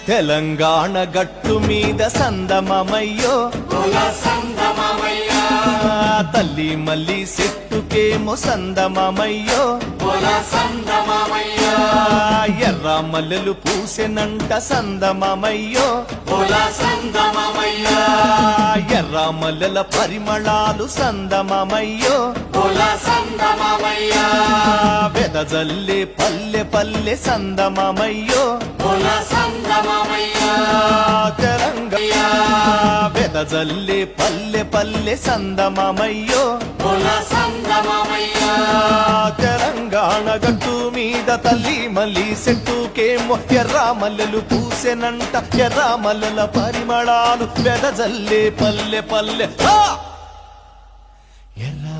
తెలంగాణ గట్టు మీద సందమమయ్యో తల్లి మల్లి చెట్టుకేమో సందమమయ్యో ఎర్ర మల్లెలు పూసెనంట సందమమయ్యో ఎర్ర మల్లెల పరిమళాలు సందమమయ్యో వెదజల్లే పల్లె పల్లె సందమమయ్యో తెలంగాణ వెదజల్లే పల్లె పల్లె సందమమయ్యో తెలంగాణ గట్టు మీద తల్లి మల్లి చెట్టుకేమో ఎర్ర మల్లెలు పూసెనంట ఎర్ర మల్లెల పరిమళాలు వెదజల్లే పల్లె పల్లె ఎర్ర